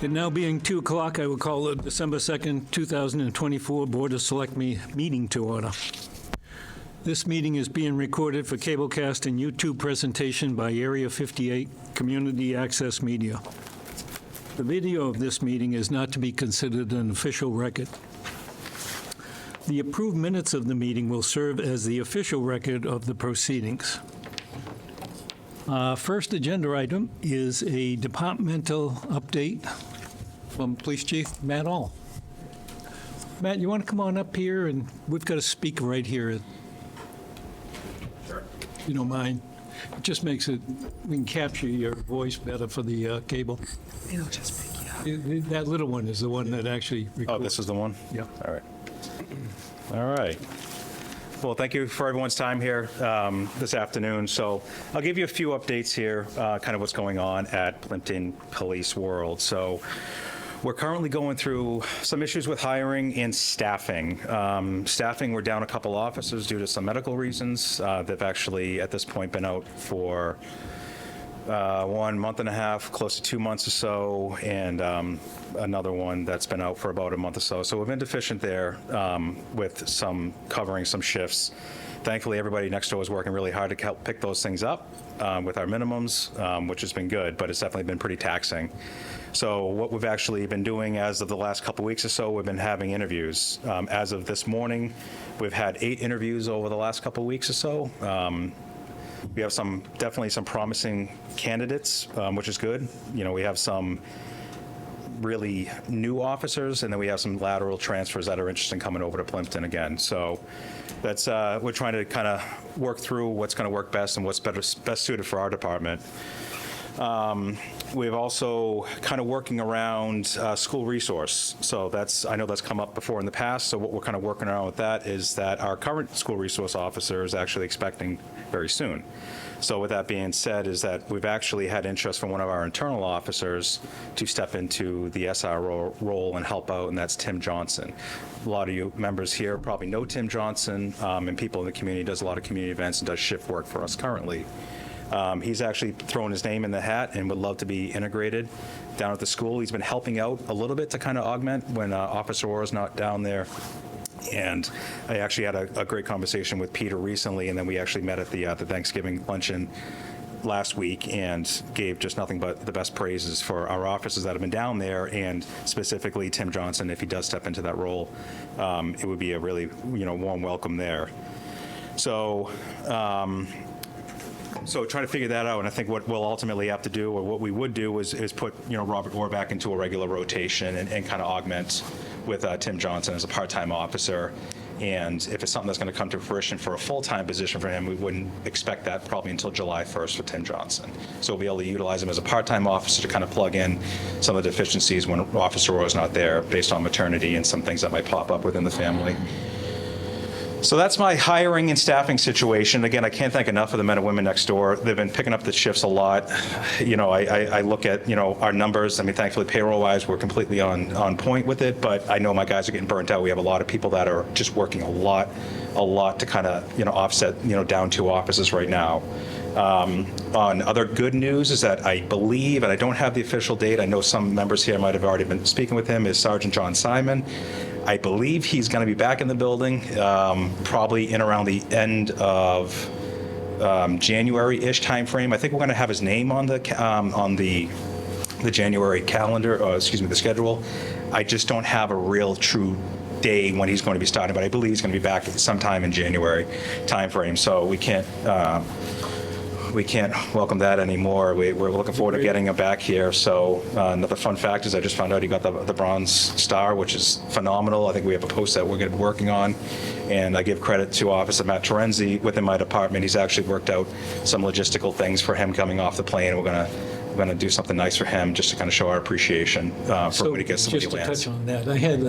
It now being 2 o'clock, I will call the December 2nd, 2024 Board of Selectmen meeting to order. This meeting is being recorded for cablecast and YouTube presentation by Area 58 Community Access Media. The video of this meeting is not to be considered an official record. The approved minutes of the meeting will serve as the official record of the proceedings. First agenda item is a departmental update from Police Chief Matt All. Matt, you want to come on up here? And we've got a speaker right here. Sure. If you don't mind. It just makes it, we can capture your voice better for the cable. It'll just make you up. That little one is the one that actually records. Oh, this is the one? Yeah. All right. All right. Well, thank you for everyone's time here this afternoon. So I'll give you a few updates here, kind of what's going on at Plympton Police World. So we're currently going through some issues with hiring and staffing. We're down a couple officers due to some medical reasons. They've actually, at this point, been out for 1 month and a half, close to 2 months or so, and another one that's been out for about a month or so. So we've been deficient there with covering some shifts. Thankfully, everybody next door is working really hard to help pick those things up with our minimums, which has been good, but it's definitely been pretty taxing. So what we've actually been doing as of the last couple weeks or so, we've been having interviews. As of this morning, we've had 8 interviews over the last couple weeks or so. We have definitely some promising candidates, which is good. You know, we have some really new officers, and then we have some lateral transfers that are interested in coming over to Plympton again. So that's we're trying to kind of work through what's going to work best and what's best suited for our department. We've also kind of working around school resource. So I know that's come up before in the past. So what we're kind of working around with that is that our current school resource officer is actually expecting very soon. So with that being said, is that we've actually had interest from one of our internal officers to step into the SRO role and help out, and that's Tim Johnson. A lot of you members here probably know Tim Johnson, and people in the community. Does a lot of community events and does shift work for us currently. He's actually thrown his name in the hat and would love to be integrated down at the school. He's been helping out a little bit to kind of augment when Officer Orr's not down there. And I actually had a great conversation with Peter recently, and then we actually met at the Thanksgiving luncheon last week and gave just nothing but the best praises for our officers that have been down there, and specifically Tim Johnson. If he does step into that role, it would be a really warm welcome there. So trying to figure that out, and I think what we'll ultimately have to do, or what we would do, is put Robert Orr back into a regular rotation and kind of augment with Tim Johnson as a part-time officer. And if it's something that's going to come to fruition for a full-time position for him, we wouldn't expect that probably until July 1st for Tim Johnson. So we'll be able to utilize him as a part-time officer to kind of plug in some of the deficiencies when Officer Orr is not there, based on maternity and some things that might pop up within the family. So that's my hiring and staffing situation. Again, I can't thank enough of the men and women next door. They've been picking up the shifts a lot. I look at, our numbers. I mean, thankfully, payroll-wise, we're completely on point with it, but I know my guys are getting burnt out. We have a lot of people that are just working a lot to kind of, offset, down 2 offices right now. On other good news is that I believe, and I don't have the official date, I know some members here might have already been speaking with him, is Sergeant John Simon. I believe he's going to be back in the building, probably in around the end of January-ish timeframe. I think we're going to have his name on the January calendar, the schedule. I just don't have a real true day when he's going to be starting, but I believe he's going to be back sometime in January timeframe. So we can't welcome that anymore. We're looking forward to getting him back here. So another fun fact is I just found out he got the Bronze Star, which is phenomenal. I think we have a post that we're going to be working on. And I give credit to Officer Matt Terenzi within my department. He's actually worked out some logistical things for him coming off the plane. We're going to do something nice for him just to kind of show our appreciation for when he gets somebody just to lands. touch on that, I had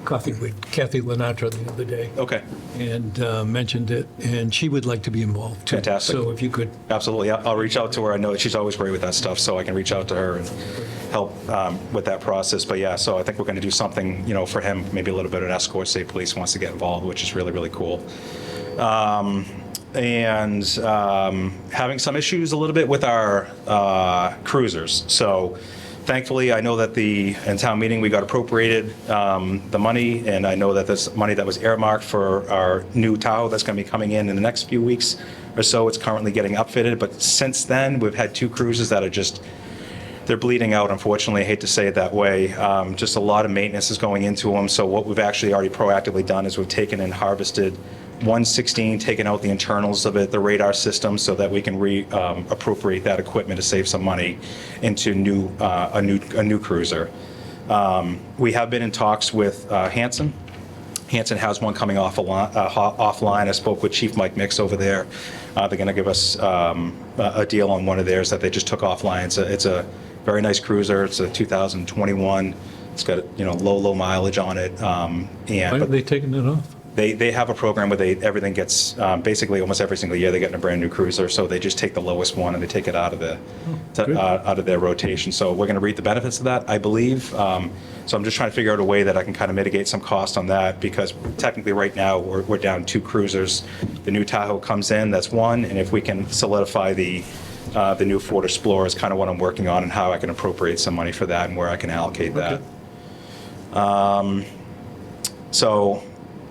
coffee with Kathy Lenatra the other day. Okay. And mentioned it, and she would like to be involved too. Fantastic. So if you could. Absolutely. I'll reach out to her. I know that she's always great with that stuff, so I can reach out to her and help with that process. But yeah, so I think we're going to do something, for him, maybe a little bit of an escort. State Police wants to get involved, which is really, really cool. And having some issues a little bit with our cruisers. So thankfully, I know that in town meeting, we got appropriated the money, and I know that this money that was earmarked for our new Tahoe that's going to be coming in the next few weeks or so, it's currently getting upfitted. But since then, we've had 2 cruisers that are just, they're bleeding out, unfortunately. I hate to say it that way. Just a lot of maintenance is going into them. So what we've actually already proactively done is we've taken and harvested 116, taken out the internals of it, the radar system, so that we can appropriate that equipment to save some money into a new cruiser. We have been in talks with Hanson. Hanson has one coming offline. I spoke with Chief Mike Mix over there. They're going to give us a deal on one of theirs that they just took offline. It's a very nice cruiser. It's a 2021. It's got low mileage on it. Why are they taking it off? They have a program where everything gets, basically almost every single year, they get in a brand new cruiser, so they just take the lowest one and they take it out of their rotation. So we're going to reap the benefits of that, I believe. So I'm just trying to figure out a way that I can kind of mitigate some cost on that, because technically right now we're down 2 cruisers. The new Tahoe comes in, that's one, and if we can solidify the new Ford Explorer is kind of what I'm working on, and how I can appropriate some money for that and where I can allocate that. So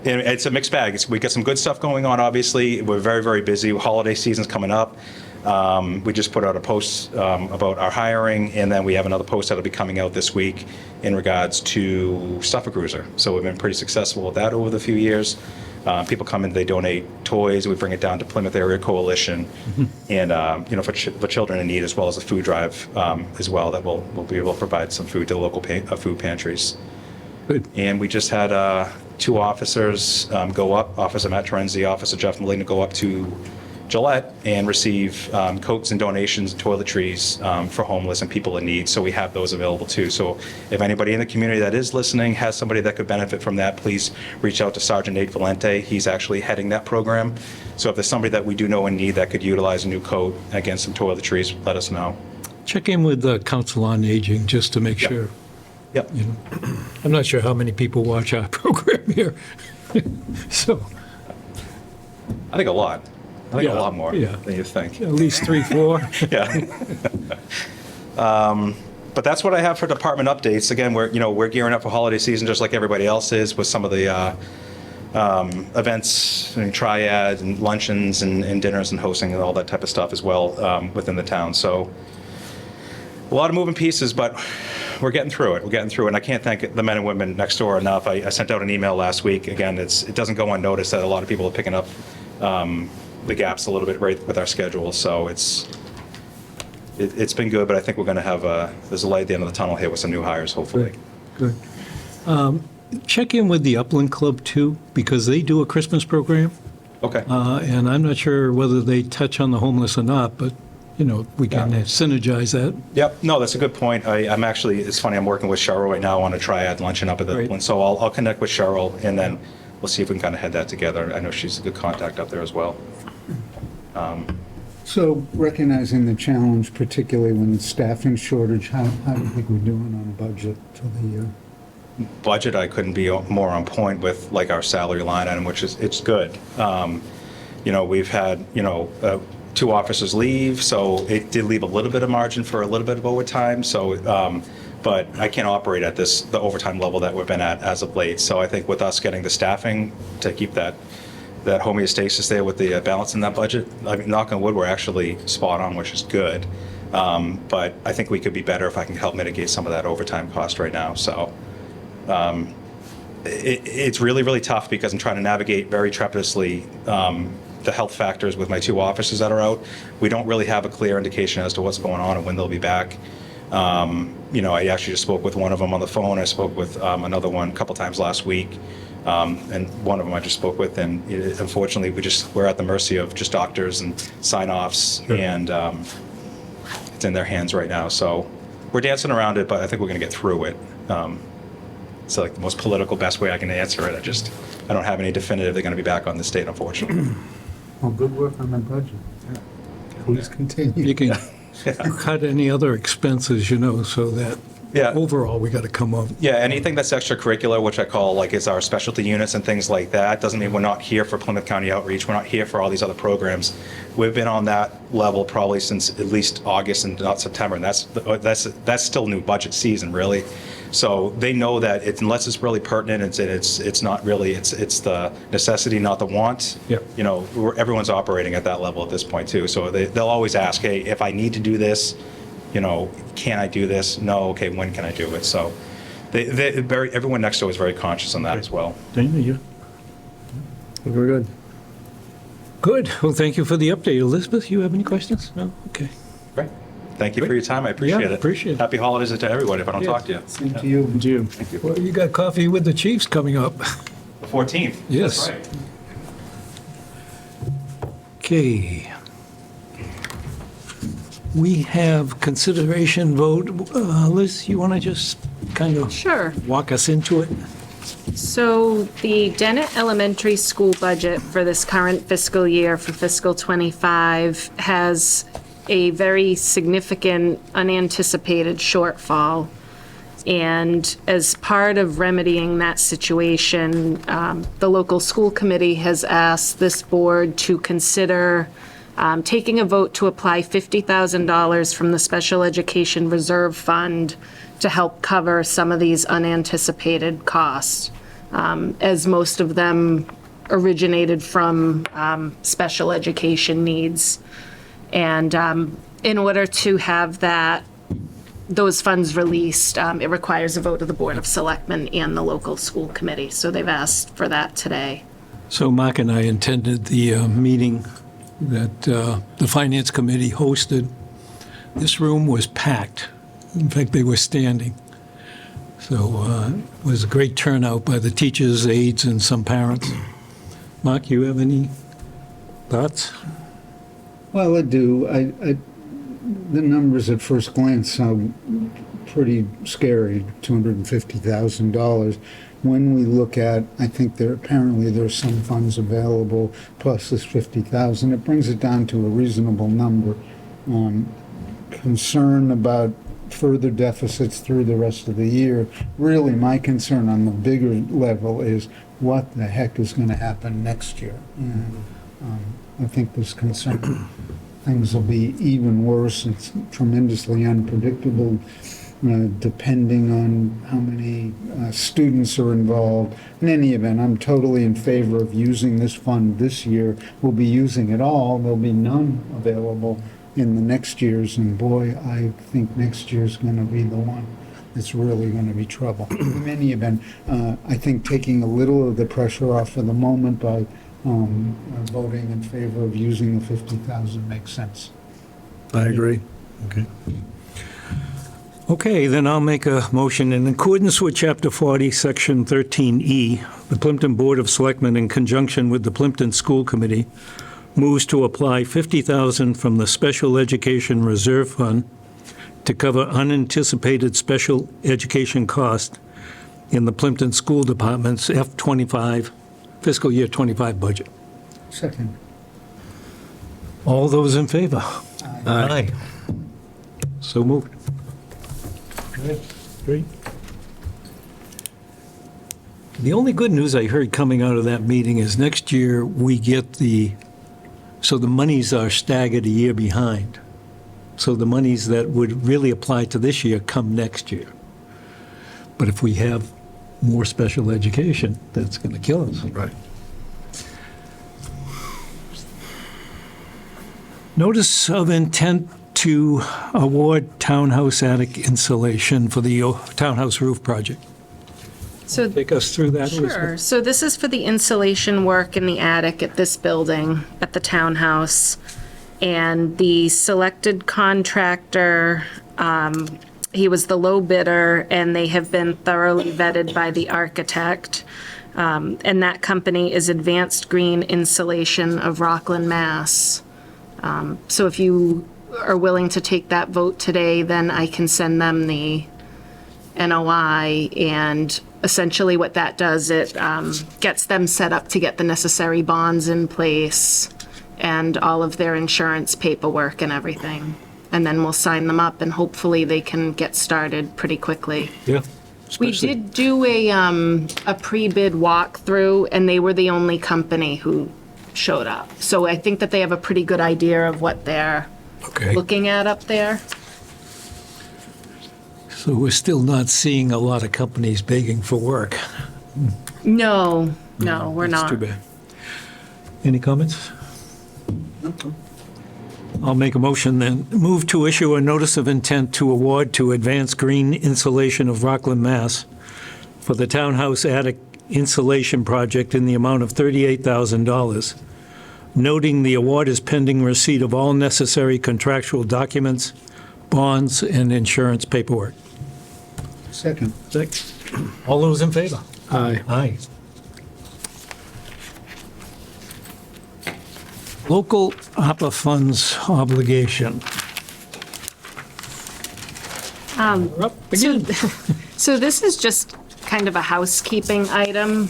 it's a mixed bag. We got some good stuff going on, obviously. We're very, very busy. Holiday season's coming up. We just put out a post about our hiring, and then we have another post that'll be coming out this week in regards to Stuff a Cruiser. So we've been pretty successful with that over the few years. People come in, they donate toys. We bring it down to Plymouth Area Coalition, and for children in need, as well as a food drive as well, that we'll be able to provide some food to local food pantries. Good. And we just had 2 officers go up, Officer Matt Terenzi, Officer Jeff Molina, go up to Gillette and receive coats and donations and toiletries for homeless and people in need. So we have those available too. So if anybody in the community that is listening has somebody that could benefit from that, please reach out to Sergeant Nate Valente. He's actually heading that program. So if there's somebody that we do know in need that could utilize a new coat, again, some toiletries, let us know. Check in with the Council on Aging just to make sure. Yep. I'm not sure how many people watch our program here. So, I think a lot. I think Yeah, a lot more yeah. than you think. at least 3, 4. Yeah. But that's what I have for department updates. Again, we're gearing up for holiday season just like everybody else is, with some of the events and triad and luncheons and dinners and hosting and all that type of stuff as well within the town. So a lot of moving pieces, but we're getting through it. And I can't thank the men and women next door enough. I sent out an email last week. Again, it doesn't go unnoticed that a lot of people are picking up the gaps a little bit right with our schedule. So it's been good, but I think we're going to have there's a light at the end of the tunnel here with some new hires, hopefully. Good. Check in with the Upland Club too, because they do a Christmas program. Okay. And I'm not sure whether they touch on the homeless or not, but, we can synergize that. Yep. No, that's a good point. I'm actually, it's funny, I'm working with Cheryl right now on a triad luncheon up at the Great. Upland. So I'll connect with Cheryl, and then we'll see if we can kind of head that together. I know she's a good contact up there as well. So recognizing the challenge, particularly when staffing shortage, how do you think we're doing on a budget for the year? Budget, I couldn't be more on point with like our salary line item, which is, it's good. We've had, 2 officers leave, so it did leave a little bit of margin for a little bit of overtime. So, but I can't operate at the overtime level that we've been at as of late. So I think with us getting the staffing to keep that homeostasis there with the balance in that budget, I mean, knock on wood, we're actually spot on, which is good. But I think we could be better if I can help mitigate some of that overtime cost right now. So it's really, really tough because I'm trying to navigate very trepidatiously the health factors with my 2 officers that are out. We don't really have a clear indication as to what's going on and when they'll be back. I actually just spoke with one of them on the phone. I spoke with another one a couple times last week. And one of them I just spoke with, and unfortunately, we're at the mercy of just doctors and sign-offs, and it's in their hands right now. So we're dancing around it, but I think we're going to get through it. It's like the most political, best way I can answer it. I don't have any definitive they're going to be back on this date, unfortunately. Well, good work on the budget. Please continue. You can cut any other expenses, so that Yeah. overall, we got to come up. Yeah, anything that's extracurricular, which I call like is our specialty units and things like that, doesn't mean we're not here for Plymouth County Outreach. We're not here for all these other programs. We've been on that level probably since at least August and not September, and that's still new budget season, really. So they know that unless it's really pertinent, it's not really, it's the necessity, not the want. Yep. You know, everyone's operating at that level at this point too. So they'll always ask, hey, if I need to do this, you know, can I do this? No. Okay, when can I do it? So everyone next door is very conscious on that as well. Dana, you? We're good. Good. Well, thank you for the update. Elizabeth, you have any questions? No? Okay. Great. Thank you for your time. I appreciate Yeah, it. appreciate it. Happy holidays to everyone if I don't talk to you. Same to you. Jim. Well, you got coffee with the Chiefs coming up. The 14th. Yes. That's right. Okay. We have consideration vote. Liz, you want to just kind of Sure. walk us into it? So the Dennett Elementary School budget for this current fiscal year, for fiscal '25, has a very significant unanticipated shortfall. And as part of remedying that situation, the local school committee has asked this board to consider taking a vote to apply $50,000 from the Special Education Reserve Fund to help cover some of these unanticipated costs, as most of them originated from special education needs. And in order to have those funds released, it requires a vote of the Board of Selectmen and the local school committee. So they've asked for that today. So Mark and I attended the meeting that the Finance Committee hosted. This room was packed. In fact, they were standing. So it was a great turnout by the teachers, aides, and some parents. Mark, you have any thoughts? Well, I do. The numbers at first glance sound pretty scary, $250,000. When we look at, I think apparently there's some funds available, plus this 50,000, it brings it down to a reasonable number. Concern about further deficits through the rest of the year. Really, my concern on the bigger level is what the heck is going to happen next year. And I think there's concern things will be even worse. It's tremendously unpredictable, depending on how many students are involved. In any event, I'm totally in favor of using this fund this year. We'll be using it all. There'll be none available in the next year's, and boy, I think next year's going to be the one that's really going to be trouble. In any event, I think taking a little of the pressure off for the moment by voting in favor of using the 50,000 makes sense. I agree. Okay. Okay, then I'll make a motion. In accordance with Chapter 40, Section 13E, the Plympton Board of Selectmen, in conjunction with the Plympton School Committee, moves to apply $50,000 from the Special Education Reserve Fund to cover unanticipated special education costs in the Plympton School Department's F25, fiscal year 25 budget. Second. All those in favor? Aye. So moved. Great. The only good news I heard coming out of that meeting is next year we get the monies are staggered a year behind. So the monies that would really apply to this year come next year. But if we have more special education, that's going to kill us. Right. Notice of intent to award townhouse attic insulation for the townhouse roof project. So Take us through that, Sure. Elizabeth. So this is for the insulation work in the attic at this building, at the townhouse. And the selected contractor, he was the low bidder, and they have been thoroughly vetted by the architect. And that company is Advanced Green Insulation of Rockland, Mass. So if you are willing to take that vote today, then I can send them the NOI, and essentially what that does, it gets them set up to get the necessary bonds in place and all of their insurance paperwork and everything. and then we'll sign them up, and hopefully they can get started pretty quickly. Yeah. We especially- did do a pre-bid walkthrough, and they were the only company who showed up. So I think that they have a pretty good idea of what they're Okay. looking at up there. So we're still not seeing a lot of companies begging for work. No, we're That's not. too bad. Any comments? I'll make a motion then. Move to issue a notice of intent to award to Advanced Green Insulation of Rockland, Mass. for the townhouse attic insulation project in the amount of $38,000, noting the award is pending receipt of all necessary contractual documents, bonds, and insurance paperwork. Second. All those in favor? Aye. Aye. Local ARPA funds obligation. We're up again. So this is just kind of a housekeeping item.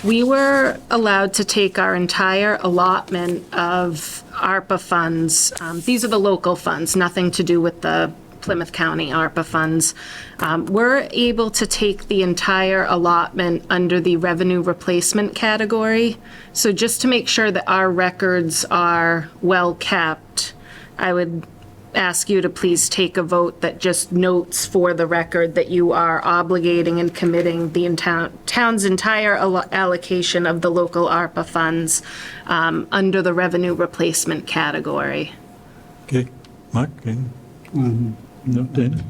We were allowed to take our entire allotment of ARPA funds. These are the local funds, nothing to do with the Plymouth County ARPA funds. We're able to take the entire allotment under the revenue replacement category. So just to make sure that our records are well kept, I would ask you to please take a vote that just notes for the record that you are obligating and committing the town's entire allocation of the local ARPA funds under the revenue replacement category. Okay, Mark? No, Dana?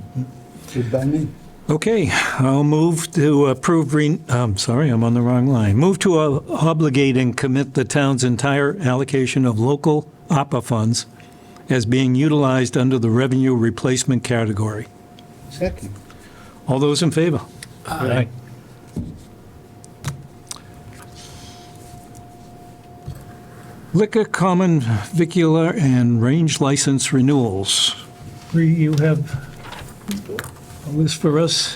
Good by me. Okay, I'll move to approve, I'm sorry, I'm on the wrong line. Move to obligate and commit the town's entire allocation of local ARPA funds as being utilized under the revenue replacement category. Second. All those in favor? Aye. Liquor, common, vicular, and range license renewals. Bree, you have a list for us?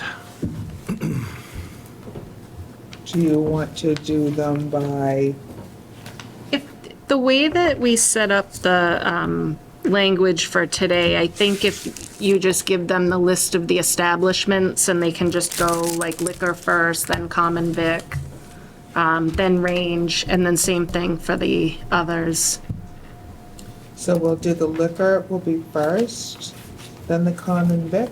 Do you want to do them by, If, the way that we set up the language for today, I think if you just give them the list of the establishments and they can just go like liquor first, then common vic, then range, and then same thing for the others. so we'll do the liquor will be first, then the common vic,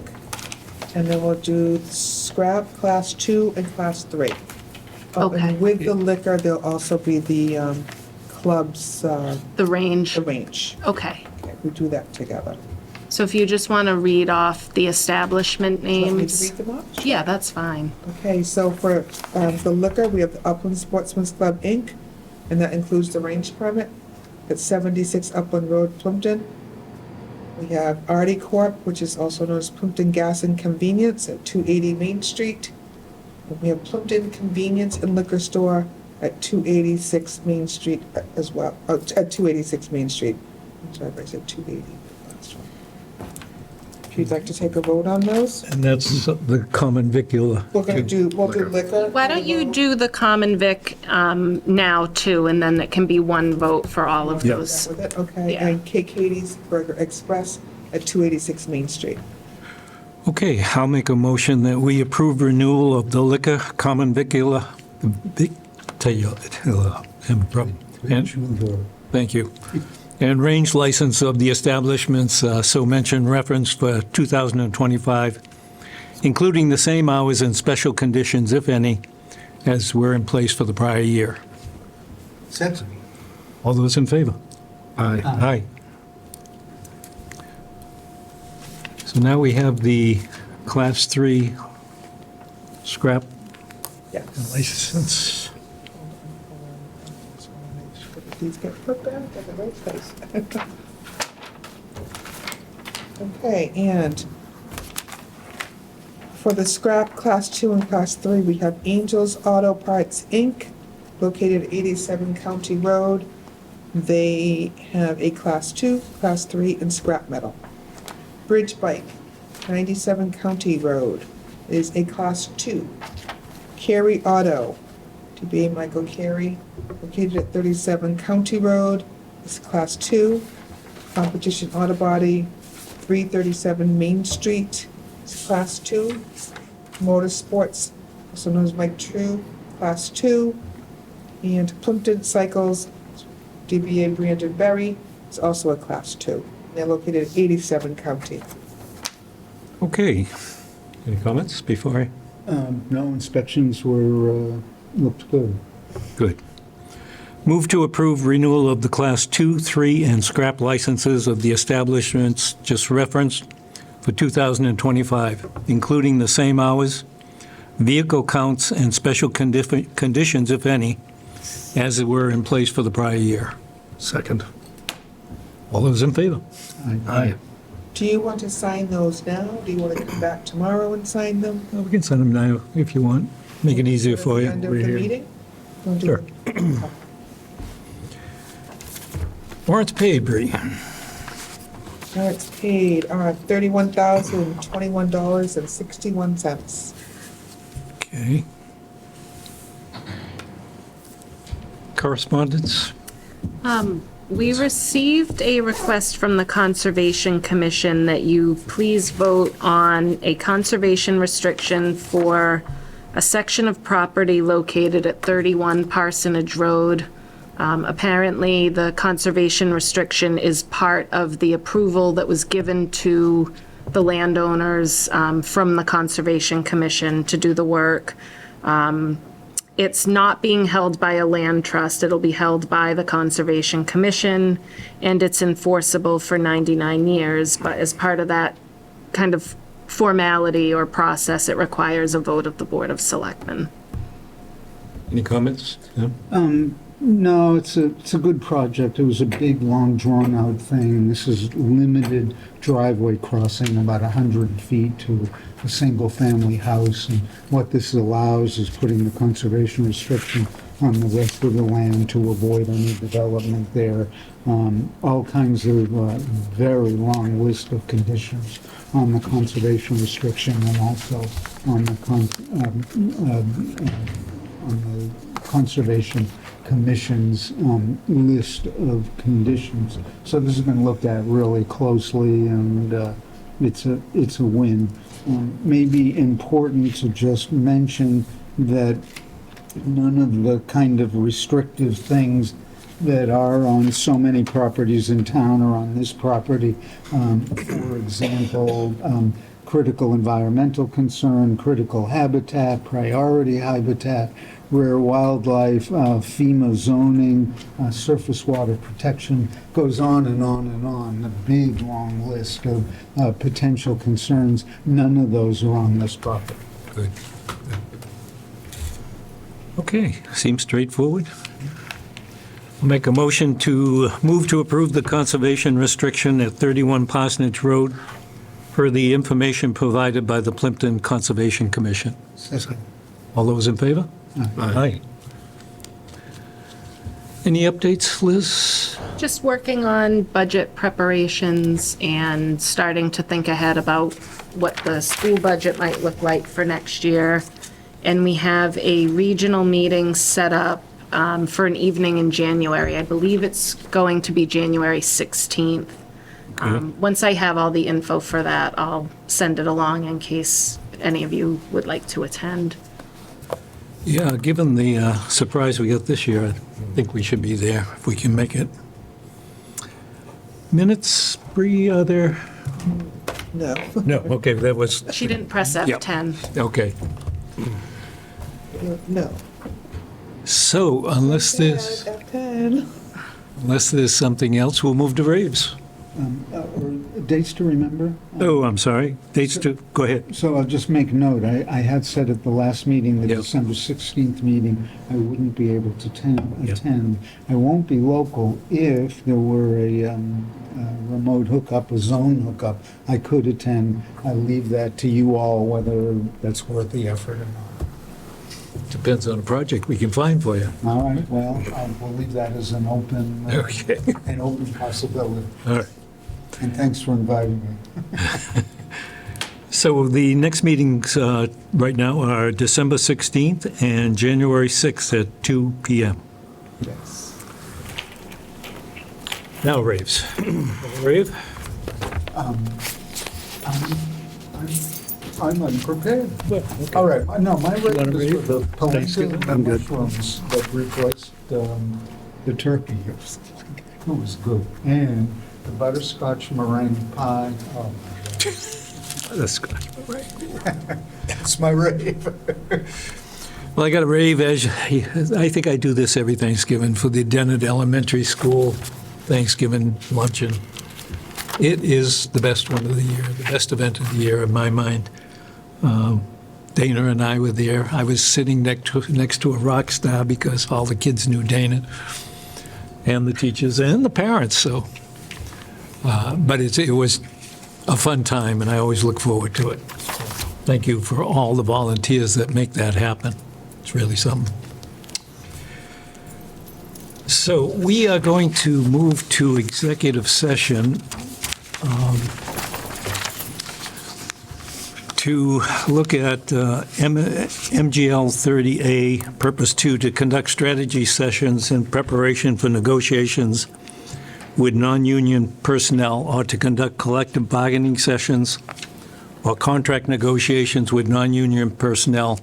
and then we'll do scrap class 2 and class 3. Oh, Okay. and with the liquor, there'll also be the clubs, The range, the range. okay. Okay, we do that together. So if you just want to read off the establishment Do you want me to names. read them off? Yeah, that's fine. Okay, so for the liquor, we have the Upland Sportsman's Club, Inc., and that includes the range permit at 76 Upland Road, Plympton. We have Artie Corp., which is also known as Plympton Gas and Convenience at 280 Main Street. And we have Plympton Convenience and Liquor Store at 286 Main Street as well, at 286 Main Street. I'm sorry if I said 280. Last one. If you'd like to take a vote on those, And that's the common vicular. we'll do liquor. Why don't you do the common vic now too, and then it can be one vote for all of Yeah. those. With it, okay, Yeah. and Katie's Burger Express at 286 Main Street. Okay, I'll make a motion that we approve renewal of the liquor, common vicular, thank you, and range license of the establishments so mentioned referenced for 2025, including the same hours and special conditions, if any, as were in place for the prior year. Second. All those in favor? Aye. Aye. So now we have the Class 3 scrap Yes. license. These get put back in the right place. Okay, and for the scrap Class 2 and Class 3, we have Angels Auto Parts, Inc., located at 87 County Road. They have a Class 2, Class 3, and scrap metal. Bridge Bike, 97 County Road, is a Class 2. Carey Auto, DBA Michael Carey, located at 37 County Road, is Class 2. Competition Auto Body, 337 Main Street, it's Class 2. Motorsports, also known as Mike True, Class 2. And Plympton Cycles, DBA Brandon Berry, is also a Class 2. They're located at 87 County. Okay. Any comments before I? No, inspections were, looked good. Good. Move to approve renewal of the Class 2, 3, and scrap licenses of the establishments just referenced for 2025, including the same hours, vehicle counts, and special conditions, if any, as were in place for the prior year. Second. All those in favor? Aye. Do you want to sign those now? Do you want to come back tomorrow and sign them? Well, we can send them now if you want. Make it easier for you. At the end of We're the here. meeting? Wanna do Sure. it? Warrants paid, Bree. It's paid, $31,021.61. Okay. Correspondence? We received a request from the Conservation Commission that you please vote on a conservation restriction for a section of property located at 31 Parsonage Road. Apparently, the conservation restriction is part of the approval that was given to the landowners from the Conservation Commission to do the work. It's not being held by a land trust. It'll be held by the Conservation Commission, and it's enforceable for 99 years. But as part of that kind of formality or process, it requires a vote of the Board of Selectmen. Any comments? No? No, it's a good project. It was a big, long, drawn-out thing. This is limited driveway crossing, about 100 feet to a single-family house. And what this allows is putting the conservation restriction on the rest of the land to avoid any development there. All kinds of very long list of conditions on the conservation restriction and also on the Conservation Commission's list of conditions. So this has been looked at really closely, and it's a win. Maybe important to just mention that none of the kind of restrictive things that are on so many properties in town are on this property. For example, critical environmental concern, critical habitat, priority habitat, rare wildlife, FEMA zoning, surface water protection, goes on and on and on. A big, long list of potential concerns. None of those are on this property. Good. Okay, seems straightforward. I'll make a motion to move to approve the conservation restriction at 31 Parsonage Road per the information provided by the Plympton Conservation Commission. Second. All those in favor? Aye. Any updates, Liz? Just working on budget preparations and starting to think ahead about what the school budget might look like for next year. And we have a regional meeting set up for an evening in January. I believe it's going to be January 16th. Once I have all the info for that, I'll send it along in case any of you would like to attend. Yeah, given the surprise we got this year, I think we should be there if we can make it. Minutes, Bree, are there? No. No, okay, that was, She didn't press Yep. F10. okay. No. So unless there's, F10. something else, we'll move to raves. Or dates to remember? Oh, I'm sorry. Dates to, go ahead. So I'll just make note, I had said at the last meeting, the Yep. December 16th meeting, I wouldn't be able to Yep. attend. I won't be local. If there were a remote hookup, a zone hookup, I could attend. I leave that to you all, whether that's worth the effort or not. Depends on the project we can find for you. All right, well, we'll leave that as an open, Okay. an open possibility. All right. And thanks for inviting me. So the next meetings right now are December 16th and January 6th at 2 PM. Yes. Now raves. Rave? I'm unprepared. Well, okay. All right, no, my rate wanna is read for the Plympton Thanksgiving? and the mushrooms that replaced the turkey. It was good. And the butterscotch meringue pie, oh my God. That's good. That's my rave. Well, I got a rave, as I think I do this every Thanksgiving for the Dennett Elementary School Thanksgiving luncheon. It is the best one of the year, the best event of the year in my mind. Dana and I were there. I was sitting next to a rock star because all the kids knew Dana, and the teachers and the parents. So, but it was a fun time, and I always look forward to it. Thank you for all the volunteers that make that happen. It's really something. So we are going to move to executive session to look at MGL 30A, Purpose 2, to conduct strategy sessions in preparation for negotiations with non-union personnel, or to conduct collective bargaining sessions or contract negotiations with non-union personnel.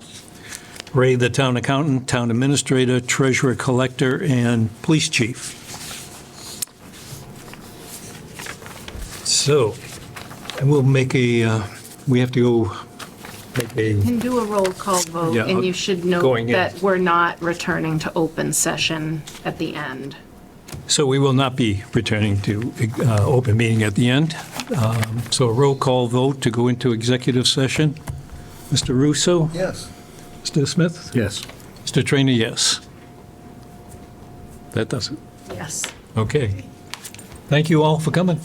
Ray, the town accountant, town administrator, treasurer, collector, and police chief. So, and we'll make we have to go make a, Can do a roll call vote, Yeah, and you should note going in. that we're not returning to open session at the end. so we will not be returning to open meeting at the end. So a roll call vote to go into executive session. Mr. Russo? Yes. Mr. Smith? Yes. Mr. Trainer, yes. That does it. Yes. Okay. Thank you all for coming.